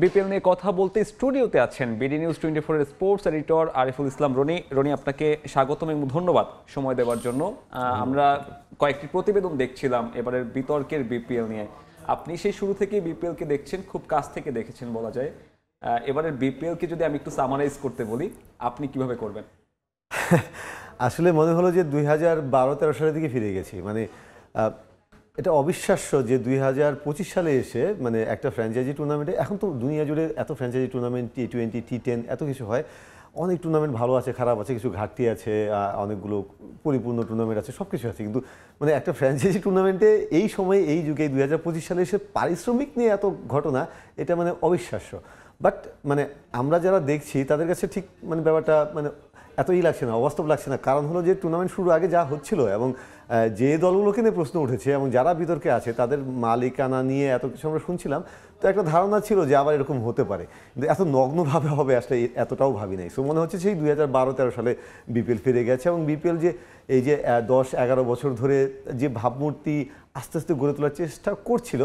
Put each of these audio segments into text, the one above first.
BPL নিয়ে কথা বলতে স্টুডিওতে আছেন বিডি নিউজ 24 এর স্পোর্টস এডিটর আরিফুল ইসলাম রনি। রনি, আপনাকে স্বাগতম এবং ধন্যবাদ সময় দেওয়ার জন্য। আমরা কয়েকটি প্রতিবেদন দেখছিলাম এবারের বিতর্কের বিপিএল নিয়ে। আপনি সেই শুরু থেকেই বিপিএল কে দেখছেন, খুব কাছ থেকে দেখেছেন বলা যায়। এবারের বিপিএল কে যদি আমি একটু সামারাইজ করতে বলি, আপনি কিভাবে করবেন? আসলে মনে হলো যে 2012-13 সালের দিকে ফিরে গেছি। মানে এটা অবিশ্বাস্য যে 2025 সালে এসে মানে একটা ফ্র্যাঞ্চাইজি টুর্নামেন্টে, এখন তো দুনিয়া জুড়ে এত ফ্র্যাঞ্চাইজি টুর্নামেন্ট, T20, T10 এত কিছু হয়। অনেক টুর্নামেন্ট ভালো আছে, খারাপ আছে, কিছু ঘাটতি আছে, অনেকগুলো পরিপূর্ণ টুর্নামেন্ট আছে, সব কিছু আছে। কিন্তু মানে একটা ফ্র্যাঞ্চাইজি টুর্নামেন্টে এই সময়ে, এই যুগে 2025 সালে এসে পারিশ্রমিক নিয়ে এত ঘটনা, এটা মানে অবিশ্বাস্য। বাট মানে আমরা যারা দেখছি তাদের কাছে ঠিক মানে ব্যাপারটা মানে এতই লাগছে না, অবাস্তব লাগছে না। কারণ হলো যে টুর্নামেন্ট শুরু আগে যা হচ্ছিল এবং যে দলগুলোকে নিয়ে প্রশ্ন উঠেছে এবং যারা বিতর্কে আছে তাদের মালিকানা নিয়ে এত কিছু আমরা শুনছিলাম, তো একটা ধারণা ছিল যে আবার এরকম হতে পারে। কিন্তু এত নগ্নভাবে হবে আসলে এতটাও ভাবি নাই। সো মনে হচ্ছে সেই 2012-13 সালে বিপিএল ফিরে গেছে এবং বিপিএল যে এই যে 10-11 বছর ধরে যে ভাবমূর্তি আস্তে আস্তে গড়ে তোলার চেষ্টা করছিল,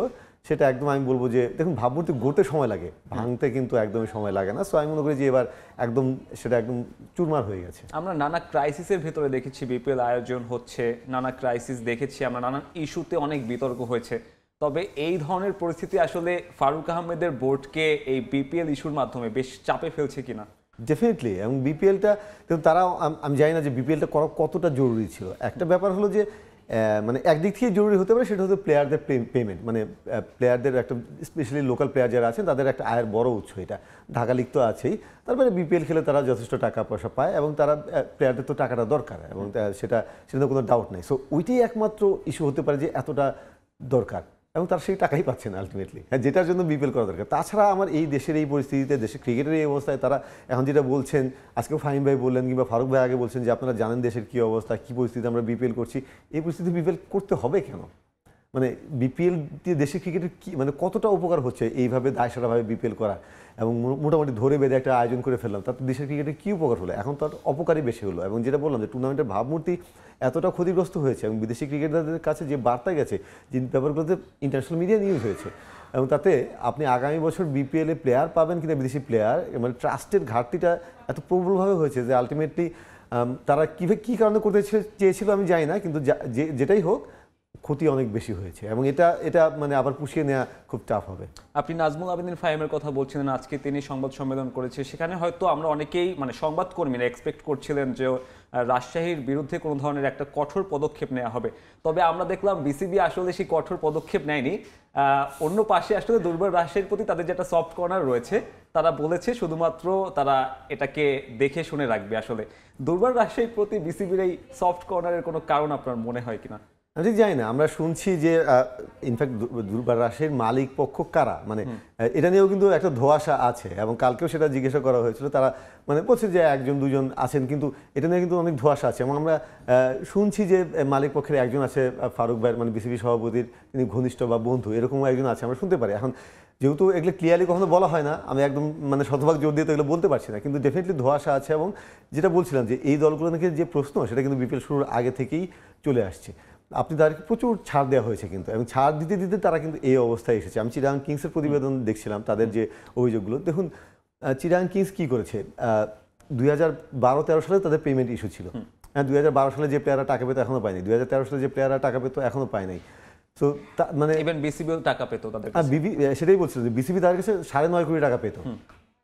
সেটা একদম আমি বলবো যে দেখুন, ভাবমূর্তি গড়তে সময় লাগে, ভাঙতে কিন্তু একদমই সময় লাগে না। সো আমি মনে করি যে এবার একদম সেটা একদম চুরমার হয়ে গেছে। আমরা নানা ক্রাইসিসের ভেতরে দেখেছি বিপিএল আয়োজন হচ্ছে, নানা ক্রাইসিস দেখেছি আমরা, নানান ইস্যুতে অনেক বিতর্ক হয়েছে। তবে এই ধরনের পরিস্থিতি আসলে ফারুক আহমেদের বোর্ডকে এই বিপিএল ইস্যুর মাধ্যমে বেশ চাপে ফেলছে কিনা? ডেফিনেটলি। এবং বিপিএলটা কিন্তু তারা, আমি জানি না যে বিপিএলটা করা কতটা জরুরি ছিল। একটা ব্যাপার হলো যে মানে একদিক থেকে জরুরি হতে পারে, সেটা হচ্ছে প্লেয়ারদের পেমেন্ট। মানে প্লেয়ারদের একটা, স্পেশালি লোকাল প্লেয়ার যারা আছেন তাদের একটা আয়ের বড় উৎস এটা। ঢাকা লিগ তো আছেই, তারপরে বিপিএল খেলে তারা যথেষ্ট টাকা পয়সা পায় এবং তারা প্লেয়ারদের তো টাকাটা দরকার এবং সেটা কোনো ডাউট নেই। সো ওইটাই একমাত্র ইস্যু হতে পারে যে এতটা দরকার এবং তারা সেই টাকাই পাচ্ছে না আলটিমেটলি, হ্যাঁ, যেটার জন্য বিপিএল করা দরকার। তাছাড়া আমার এই দেশের এই পরিস্থিতিতে, দেশের ক্রিকেটের এই অবস্থায় তারা এখন যেটা বলছেন, আজকেও ফাহিম ভাই বললেন কিংবা ফারুক ভাই আগে বলছেন যে আপনারা জানেন দেশের কী অবস্থা, কী পরিস্থিতি আমরা বিপিএল করছি। এই পরিস্থিতি বিপিএল করতে হবে কেন? মানে বিপিএল দিয়ে দেশের ক্রিকেটের কী মানে কতটা উপকার হচ্ছে এইভাবে দায়সারাভাবে বিপিএল করা এবং মোটামুটি ধরে বেঁধে একটা আয়োজন করে ফেললাম, তাতে দেশের ক্রিকেটের কী উপকার হলো? এখন তো আর অপকারই বেশি হলো। এবং যেটা বললাম যে টুর্নামেন্টের ভাবমূর্তি এতটা ক্ষতিগ্রস্ত হয়েছে এবং বিদেশি ক্রিকেটারদের কাছে যে বার্তা গেছে, যে ব্যাপারগুলোতে ইন্টারন্যাশনাল মিডিয়া নিউজ হয়েছে, এবং তাতে আপনি আগামী বছর বিপিএলে প্লেয়ার পাবেন কিনা বিদেশি প্লেয়ার, মানে ট্রাস্টের ঘাটতিটা এত প্রবলভাবে হয়েছে যে আলটিমেটলি তারা কী কারণে করতে চেয়েছিল আমি জানি না, কিন্তু যেটাই হোক ক্ষতি অনেক বেশি হয়েছে এবং এটা মানে আবার পুষিয়ে নেওয়া খুব টাফ হবে। আপনি নাজমুল আবেদিন ফাহিমের কথা বলছিলেন, আজকে তিনি সংবাদ সম্মেলন করেছে। সেখানে হয়তো আমরা অনেকেই মানে সংবাদকর্মীরা এক্সপেক্ট করছিলেন যে রাজশাহীর বিরুদ্ধে কোনো ধরনের একটা কঠোর পদক্ষেপ নেওয়া হবে। তবে আমরা দেখলাম বিসিবি আসলে সেই কঠোর পদক্ষেপ নেয়নি। অন্য পাশে আসলে দুর্বার রাজশাহীর প্রতি তাদের যে একটা সফট কর্নার রয়েছে, তারা বলেছে শুধুমাত্র তারা এটাকে দেখে শুনে রাখবে। আসলে দুর্বার রাজশাহীর প্রতি বিসিবির এই সফট কর্নারের কোনো কারণ আপনার মনে হয় কিনা? আমি ঠিক জানি না। আমরা শুনছি যে ইনফ্যাক্ট দুর্বার রাজশাহীর মালিক পক্ষ কারা, মানে এটা নিয়েও কিন্তু একটা ধোঁয়াশা আছে এবং কালকেও সেটা জিজ্ঞাসা করা হয়েছিল। তারা মানে বলছে যে 1-2 জন আছেন, কিন্তু এটা নিয়ে কিন্তু অনেক ধোঁয়াশা আছে। এবং আমরা শুনছি যে মালিক পক্ষের একজন আছে ফারুক ভাইয়ের, মানে বিসিবি সভাপতির তিনি ঘনিষ্ঠ বা বন্ধু, এরকমও একজন আছে, আমরা শুনতে পারি। এখন যেহেতু এগুলো ক্লিয়ারলি কখনো বলা হয় না, আমি একদম মানে শতভাগ জোর দিয়ে তো এগুলো বলতে পারছি না, কিন্তু ডেফিনেটলি ধোঁয়াশা আছে। এবং যেটা বলছিলাম যে এই দলগুলো নাকি যে প্রশ্ন, সেটা কিন্তু বিপিএল শুরুর আগে থেকেই চলে আসছে। আপনি তাদেরকে প্রচুর ছাড় দেওয়া হয়েছে কিন্তু, এবং ছাড় দিতে দিতে তারা কিন্তু এই অবস্থায় এসেছে। আমি চিটাগাং কিংসের প্রতিবেদন দেখছিলাম, তাদের যে অভিযোগগুলো দেখুন। চিটাগাং কিংস কী করেছে, 2012-13 সালে তাদের পেমেন্ট ইস্যু ছিল। হ্যাঁ, 2012 সালে যে প্লেয়াররা টাকা পেতো এখনও পায়নি, 2013 সালে যে প্লেয়াররা টাকা পেতো এখনও পায় নাই। সো মানে বিসিবিও টাকা পেতো তাদের, সেটাই বলছিল যে বিসিবি তাদের কাছে 9.5 কোটি টাকা পেতো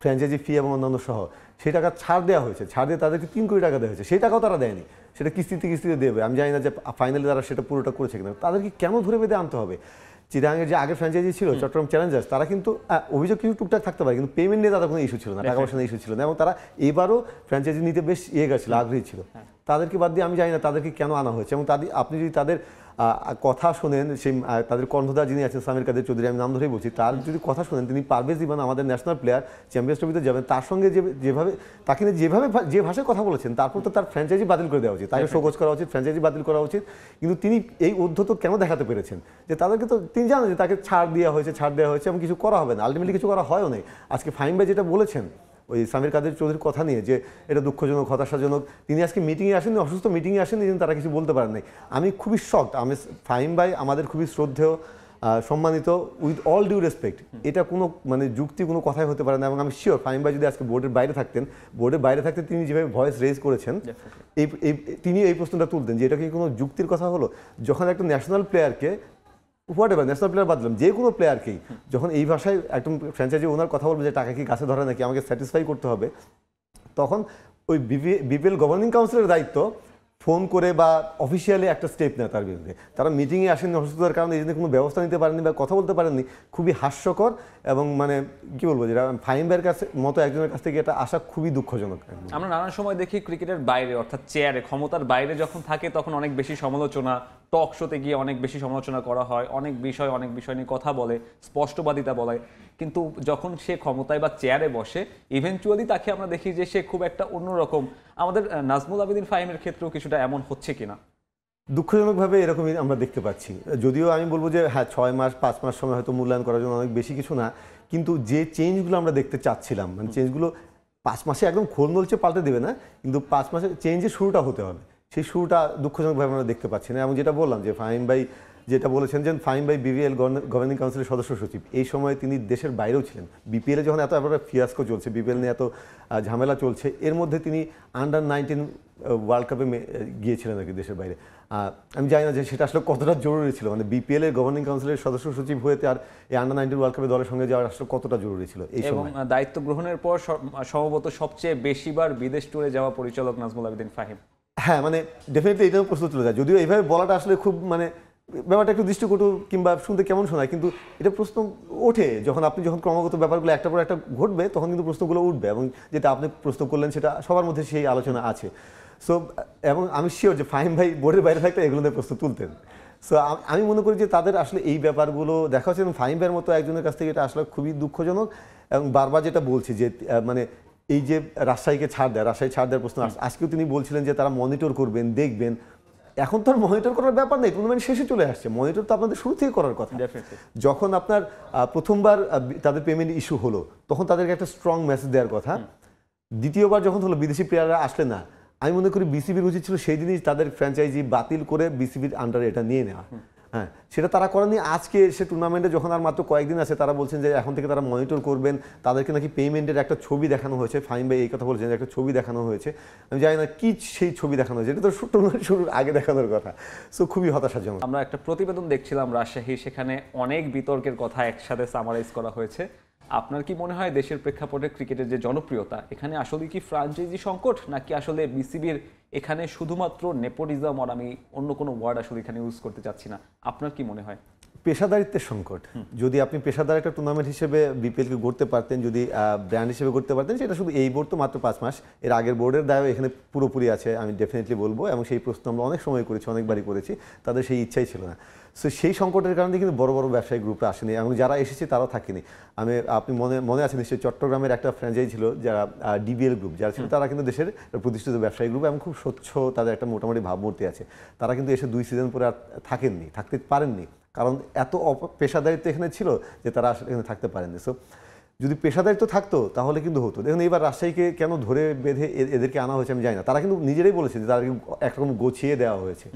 ফ্র্যাঞ্চাইজি ফি এবং অন্যান্য সহ। সেই টাকা ছাড় দেওয়া হয়েছে, ছাড় দিয়ে তাদেরকে 3 কোটি টাকা দেওয়া হয়েছে। সেই টাকাও তারা দেয়নি, সেটা কিস্তিতে দেবে। আমি জানি না যে ফাইনালি তারা সেটা পুরোটা করেছে কিনা। তাদেরকে কেন ধরে বেঁধে আনতে হবে? চিটাগাংয়ের যে আগে ফ্র্যাঞ্চাইজি ছিল চট্টগ্রাম চ্যালেঞ্জার্স, তারা কিন্তু অভিযোগ কিছু টুকটাক থাকতে পারে, কিন্তু পেমেন্ট নিয়ে তাদের কোনো ইস্যু ছিল না, টাকা পয়সা নিয়ে ইস্যু ছিল না, এবং তারা এবারও ফ্র্যাঞ্চাইজি নিতে বেশ গেছিল, আগ্রহী ছিল। তাদেরকে বাদ দিয়ে আমি জানি না তাদেরকে কেন আনা হয়েছে। এবং আপনি যদি তাদের কথা শোনেন, সেই তাদের কর্ণধার যিনি আছেন সামির কাদের চৌধুরী, আমি নাম ধরেই বলছি, তার যদি কথা শোনেন, তিনি পারভেজ ইমরান আমাদের ন্যাশনাল প্লেয়ার, চ্যাম্পিয়ন্স ট্রফিতে যাবেন, তার সঙ্গে যেভাবে তাকে যে ভাষায় কথা বলেছেন, তারপর তো তার ফ্র্যাঞ্চাইজি বাতিল করে দেওয়া উচিত, তাকে শোকজ করা উচিত, ফ্র্যাঞ্চাইজি বাতিল করা উচিত। কিন্তু তিনি এই উদ্ধত কেন দেখাতে পেরেছেন যে তাদেরকে তো তিনি জানেন যে তাকে ছাড় দেওয়া হয়েছে এবং কিছু করা হবে না, আলটিমেটলি কিছু করা হয়ও নেই। আজকে ফাহিম ভাই যেটা বলেছেন ওই সামির কাদের চৌধুরীর কথা নিয়ে, যে এটা দুঃখজনক, হতাশাজনক, তিনি আজকে মিটিংয়ে আসেননি, অসুস্থ মিটিংয়ে আসেননি, কিন্তু তারা কিছু বলতে পারেন নাই। আমি খুবই শকড। ফাহিম ভাই আমাদের খুবই শ্রদ্ধেয় সম্মানিত উইথ অল ডিউ রেসপেক্ট, এটা কোনো মানে যুক্তি কোনো কথাই হতে পারে না। এবং আমি শিওর ফাহিম ভাই যদি আজকে বোর্ডের বাইরে থাকতেন তিনি যেভাবে ভয়েস রেজ করেছেন তিনি এই প্রশ্নটা তুলতেন যে এটা কি কোনো যুক্তির কথা হলো, যখন একটা ন্যাশনাল প্লেয়ারকে হোয়াট এভার ন্যাশনাল প্লেয়ার বাদলাম যে কোনো প্লেয়ারকেই যখন এই ভাষায় একদম ফ্র্যাঞ্চাইজি ওনার কথা বলবে যে টাকা কি গাছে ধরে নাকি আমাকে স্যাটিসফাই করতে হবে, তখন ওই বিপিএল গভর্নিং কাউন্সিলের দায়িত্ব ফোন করে বা অফিসিয়ালি একটা স্টেপ নেয় তার বিরুদ্ধে। তারা মিটিংয়ে আসেননি অসুস্থতার কারণে এই জন্য কোনো ব্যবস্থা নিতে পারেননি বা কথা বলতে পারেননি, খুবই হাস্যকর এবং মানে কি বলবো যেটা ফাহিম ভাইয়ের কাছে মতো একজনের কাছ থেকে এটা আসা খুবই দুঃখজনক। আমরা নানান সময় দেখি ক্রিকেটের বাইরে অর্থাৎ চেয়ারে ক্ষমতার বাইরে যখন থাকে তখন অনেক বেশি সমালোচনা, টক শোতে গিয়ে অনেক বেশি সমালোচনা করা হয়, অনেক বিষয় নিয়ে কথা বলে, স্পষ্টবাদিতা বলে, কিন্তু যখন সে ক্ষমতায় বা চেয়ারে বসে ইভেন্চুয়ালি তাকে আমরা দেখি যে সে খুব একটা অন্যরকম। আমাদের নাজমুল আবেদিন ফাহিমের ক্ষেত্রেও কিছুটা এমন হচ্ছে কিনা? দুঃখজনকভাবে এরকমই আমরা দেখতে পাচ্ছি। যদিও আমি বলবো যে হ্যাঁ 6 মাস 5 মাস সময় হয়তো মূল্যায়ন করার জন্য অনেক বেশি কিছু না, কিন্তু যে চেঞ্জগুলো আমরা দেখতে চাচ্ছিলাম মানে চেঞ্জগুলো 5 মাসে একদম খোল নলচে পাল্টে দেবে না, কিন্তু 5 মাসে চেঞ্জের শুরুটা হতে হবে, সেই শুরুটা দুঃখজনকভাবে আমরা দেখতে পাচ্ছি না। এবং যেটা বললাম যে ফাহিম ভাই যেটা বলেছেন যে ফাহিম ভাই বিপিএল গভর্নিং কাউন্সিলের সদস্য সচিব, এই সময় তিনি দেশের বাইরেও ছিলেন। বিপিএলে যখন এত ফিয়াস্কো চলছে, বিপিএল নিয়ে এত ঝামেলা চলছে, এর মধ্যে তিনি আন্ডার-19 ওয়ার্ল্ড কাপে গিয়েছিলেন আর কি দেশের বাইরে। আমি জানি না যে সেটা আসলে কতটা জরুরি ছিল, মানে বিপিএল এর গভর্নিং কাউন্সিলের সদস্য সচিব হয়েতে আর এই আন্ডার-19 ওয়ার্ল্ড কাপে দলের সঙ্গে যাওয়ার আসলে কতটা জরুরি ছিল এই সময়। এবং দায়িত্ব গ্রহণের পর সম্ভবত সবচেয়ে বেশিবার বিদেশ ট্যুরে যাওয়া পরিচালক নাজমুল আবেদিন ফাহিম। হ্যাঁ মানে ডেফিনেটলি এটাও প্রশ্ন তুলে যায়, যদিও এইভাবে বলাটা আসলে খুব মানে ব্যাপারটা একটু দৃষ্টিকটু কিংবা শুনতে কেমন শোনায়, কিন্তু এটা প্রশ্ন ওঠে যখন ক্রমাগত ব্যাপারগুলো একটা পর একটা ঘটবে, তখন কিন্তু প্রশ্নগুলো উঠবে। এবং যেটা আপনি প্রশ্ন করলেন সেটা সবার মধ্যে সেই আলোচনা আছে। সো এবং আমি শিওর যে ফাহিম ভাই বোর্ডের বাইরে থাকতে এগুলো নিয়ে প্রশ্ন তুলতেন। সো আমি মনে করি যে তাদের আসলে এই ব্যাপারগুলো দেখা হচ্ছে এবং ফাহিম ভাইয়ের মতো একজনের কাছ থেকে এটা আসলে খুবই দুঃখজনক। এবং বারবার যেটা বলছি যে মানে এই যে রাজশাহীকে ছাড় দেওয়ার প্রশ্ন আজকেও তিনি বলছিলেন যে তারা মনিটর করবেন, দেখবেন। এখন তো আর মনিটর করার ব্যাপার নেই, টুর্নামেন্ট শেষে চলে আসছে, মনিটর তো আপনাদের শুরু থেকে করার কথা। যখন আপনার প্রথমবার তাদের পেমেন্ট ইস্যু হলো তখন তাদেরকে একটা স্ট্রং মেসেজ দেওয়ার কথা। দ্বিতীয়বার যখন হলো বিদেশি প্লেয়াররা আসলে না, আমি মনে করি বিসিবির উচিত ছিল সেই দিনই তাদের ফ্র্যাঞ্চাইজি বাতিল করে বিসিবির আন্ডারে এটা নিয়ে নেওয়া। হ্যাঁ, সেটা তারা করেনি। আজকে এসে টুর্নামেন্টে যখন আর মাত্র কয়েকদিন আছে তারা বলছেন যে এখন থেকে তারা মনিটর করবেন, তাদেরকে নাকি পেমেন্টের একটা ছবি দেখানো হয়েছে। ফাহিম ভাই এই কথা বলছেন যে একটা ছবি দেখানো হয়েছে, আমি জানি না কি সেই ছবি দেখানো হয়েছে, এটা তো টুর্নামেন্ট শুরুর আগে দেখানোর কথা। সো খুবই হতাশাজনক। আমরা একটা প্রতিবেদন দেখছিলাম রাজশাহী, সেখানে অনেক বিতর্কের কথা একসাথে সামারাইজ করা হয়েছে। আপনার কি মনে হয় দেশের প্রেক্ষাপটে ক্রিকেটের যে জনপ্রিয়তা, এখানে আসলে কি ফ্র্যাঞ্চাইজি সংকট নাকি আসলে বিসিবির এখানে শুধুমাত্র নেপোটিজম, আর আমি অন্য কোনো ওয়ার্ড আসলে এখানে ইউজ করতে চাচ্ছি না, আপনার কি মনে হয়? পেশাদারিত্বের সংকট। যদি আপনি পেশাদার একটা টুর্নামেন্ট হিসেবে বিপিএলকে গড়তে পারতেন, যদি ব্র্যান্ড হিসেবে গড়তে পারতেন, সেটা শুধু এই বোর্ড তো মাত্র 5 মাস, এর আগের বোর্ডের দায় এখানে পুরোপুরি আছে, আমি ডেফিনেটলি বলবো। এবং সেই প্রশ্ন আমরা অনেক সময় করেছি, অনেকবারই করেছি, তাদের সেই ইচ্ছাই ছিল না। সো সেই সংকটের কারণে কিন্তু বড় বড় ব্যবসায়িক গ্রুপরা আসেনি এবং যারা এসেছে তারাও থাকেনি। আপনি মনে আছে নিশ্চয়ই চট্টগ্রামের একটা ফ্র্যাঞ্চাইজি ছিল যারা ডিবিএল গ্রুপ যারা ছিল, তারা কিন্তু দেশের প্রতিষ্ঠিত ব্যবসায়িক গ্রুপ এবং খুব স্বচ্ছ, তাদের একটা মোটামুটি ভাবমূর্তি আছে। তারা কিন্তু এসে 2 সিজন পরে আর থাকতে পারেননি, কারণ এত পেশাদারিত্ব এখানে ছিল যে তারা আসলে এখানে থাকতে পারেননি। সো যদি পেশাদারিত্ব থাকতো তাহলে কিন্তু হতো। দেখুন এবার রাজশাহীকে কেন ধরে বেঁধে এদেরকে আনা হয়েছে আমি জানি না, তারা কিন্তু নিজেরাই বলেছে যে তাদেরকে একরকম গোছিয়ে দেওয়া হয়েছে।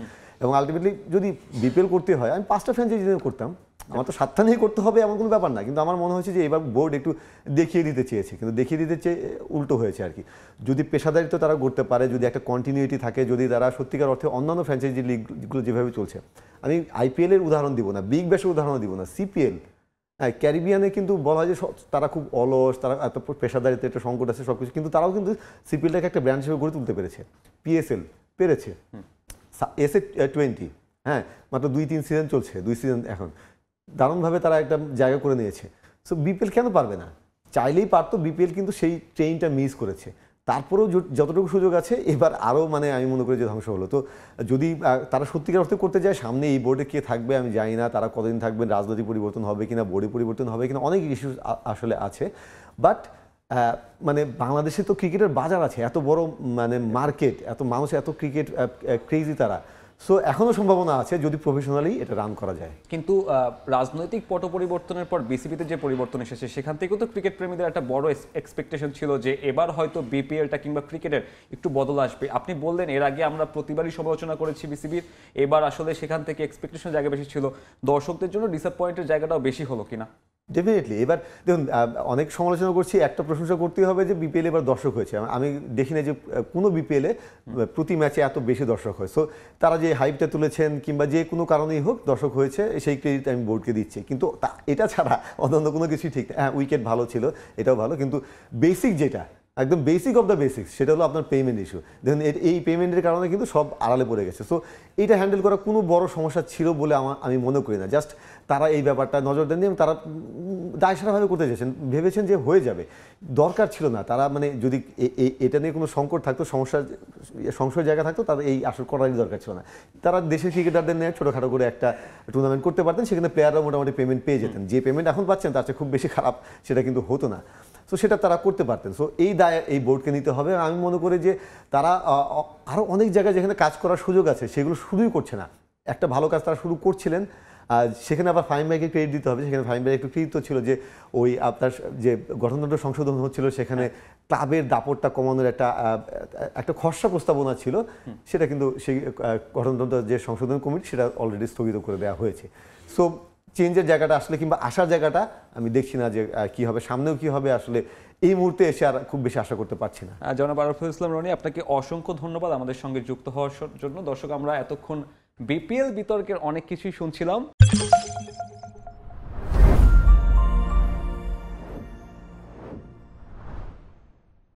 এবং আলটিমেটলি যদি বিপিএল করতে হয়, আমি 5টা ফ্র্যাঞ্চাইজি করতাম, আমার তো 7টা নিয়ে করতে হবে এমন কোনো ব্যাপার না, কিন্তু আমার মনে হয়েছে যে এবার বোর্ড একটু দেখিয়ে দিতে চেয়েছে, কিন্তু দেখিয়ে দিতে চেয়ে উল্টো হয়েছে আর কি। যদি পেশাদারিত্ব তারা করতে পারে, যদি একটা কন্টিনিউটি থাকে, যদি তারা সত্যিকার অর্থে অন্যান্য ফ্র্যাঞ্চাইজি লিগগুলো যেভাবে চলছে, আমি আইপিএলের উদাহরণ দিব না, বিগ ব্যাশের উদাহরণ দিব না, সিপিএল, হ্যাঁ ক্যারিবিয়ানে কিন্তু বলা হয় যে তারা খুব অলস, তারা এত পেশাদারিত্ব একটা সংকট আছে সব কিছু, কিন্তু তারাও কিন্তু সিপিএলটাকে একটা ব্র্যান্ড হিসেবে গড়ে তুলতে পেরেছে। পিএসএল পেরেছে, এসএ-20 হ্যাঁ মাত্র 2-3 সিজন চলছে, 2 সিজন এখন দারুণভাবে তারা একটা জায়গা করে নিয়েছে। সো বিপিএল কেন পারবে না? চাইলেই পারতো, বিপিএল কিন্তু সেই ট্রেনটা মিস করেছে। তারপরেও যতটুকু সুযোগ আছে এবার আরও মানে আমি মনে করি যে ধ্বংস হলো। তো যদি তারা সত্যিকার অর্থে করতে যায়, সামনে এই বোর্ডে কে থাকবে আমি জানি না, তারা কতদিন থাকবেন, রাজনৈতিক পরিবর্তন হবে কিনা, বোর্ডে পরিবর্তন হবে কিনা, অনেক ইস্যু আসলে আছে। বাট মানে বাংলাদেশে তো ক্রিকেটের বাজার আছে, এত বড় মানে মার্কেট, এত মানুষ, এত ক্রিকেট ক্রেজি তারা। সো এখনো সম্ভাবনা আছে যদি প্রফেশনালি এটা রান করা যায়। কিন্তু রাজনৈতিক পট পরিবর্তনের পর বিসিবিতে যে পরিবর্তন এসেছে সেখান থেকেও তো ক্রিকেট প্রেমীদের একটা বড় এক্সপেকটেশন ছিল যে এবার হয়তো বিপিএলটা কিংবা ক্রিকেটের একটু বদল আসবে। আপনি বললেন এর আগে আমরা প্রতিবারই সমালোচনা করেছি বিসিবির, এবার আসলে সেখান থেকে এক্সপেকটেশন জায়গা বেশি ছিল, দর্শকদের জন্য ডিসঅ্যাপয়েন্টের জায়গাটাও বেশি হলো কিনা? ডেফিনেটলি। এবার দেখুন, অনেক সমালোচনা করছি, একটা প্রশংসা করতেই হবে যে বিপিএল এবার দর্শক হয়েছে। আমি দেখি না যে কোনো বিপিএলে প্রতি ম্যাচে এত বেশি দর্শক হয়। সো তারা যে হাইপটা তুলেছেন কিংবা যে কোনো কারণেই হোক দর্শক হয়েছে, সেই ক্রেডিট আমি বোর্ডকে দিচ্ছি। কিন্তু এটা ছাড়া অন্য কোনো কিছুই ঠিক না। হ্যাঁ, উইকেট ভালো ছিল, এটাও ভালো, কিন্তু বেসিক যেটা একদম বেসিক অফ দ্য বেসিক্স সেটা হলো আপনার পেমেন্ট ইস্যু। দেখুন, এই পেমেন্টের কারণে কিন্তু সব আড়ালে পড়ে গেছে। সো এটা হ্যান্ডেল করা কোনো বড় সমস্যা ছিল বলে আমি মনে করি না। জাস্ট তারা এই ব্যাপারটা নজর দেন এবং তারা দায়সারাভাবে করতে চেয়েছেন, ভেবেছেন যে হয়ে যাবে, দরকার ছিল না। তারা মানে যদি এটা নিয়ে কোনো সংকট থাকতো, সংশয় জায়গা থাকতো, তাদের এই আসর করারই দরকার ছিল না। তারা দেশের ক্রিকেটারদের নিয়ে ছোটোখাটো করে একটা টুর্নামেন্ট করতে পারতেন, সেখানে প্লেয়াররা মোটামুটি পেমেন্ট পেয়ে যেতেন। যে পেমেন্ট এখন পাচ্ছেন তার চেয়ে খুব বেশি খারাপ সেটা কিন্তু হতো না। সো সেটা তারা করতে পারতেন। সো এই দায় এই বোর্ডকে নিতে হবে। আমি মনে করি যে তারা আরও অনেক জায়গায় যেখানে কাজ করার সুযোগ আছে সেগুলো শুরুই করছে না। একটা ভালো কাজ তারা শুরু করছিলেন, সেখানে আবার ফাহিম ভাইকে ক্রেডিট দিতে হবে। সেখানে ফাহিম ভাই একটু কৃতিত্ব ছিল যে ওই আপনার যে গঠনতন্ত্র সংশোধন হচ্ছিল সেখানে ক্লাবের দাপটটা কমানোর একটা খসড়া প্রস্তাবনা ছিল, সেটা কিন্তু সেই গঠনতন্ত্র যে সংশোধন কমিটি সেটা অলরেডি স্থগিত করে দেওয়া হয়েছে। সো চেঞ্জের জায়গাটা আসলে কিংবা আসার জায়গাটা আমি দেখছি না যে কি হবে, সামনেও কি হবে আসলে এই মুহূর্তে এসে আর খুব বেশি আশা করতে পারছি না। জনাব আরফুল ইসলাম রনি, আপনাকে অসংখ্য ধন্যবাদ আমাদের সঙ্গে যুক্ত হওয়ার জন্য। দর্শক, আমরা এতক্ষণ বিপিএল বিতর্কের অনেক কিছুই শুনছিলাম।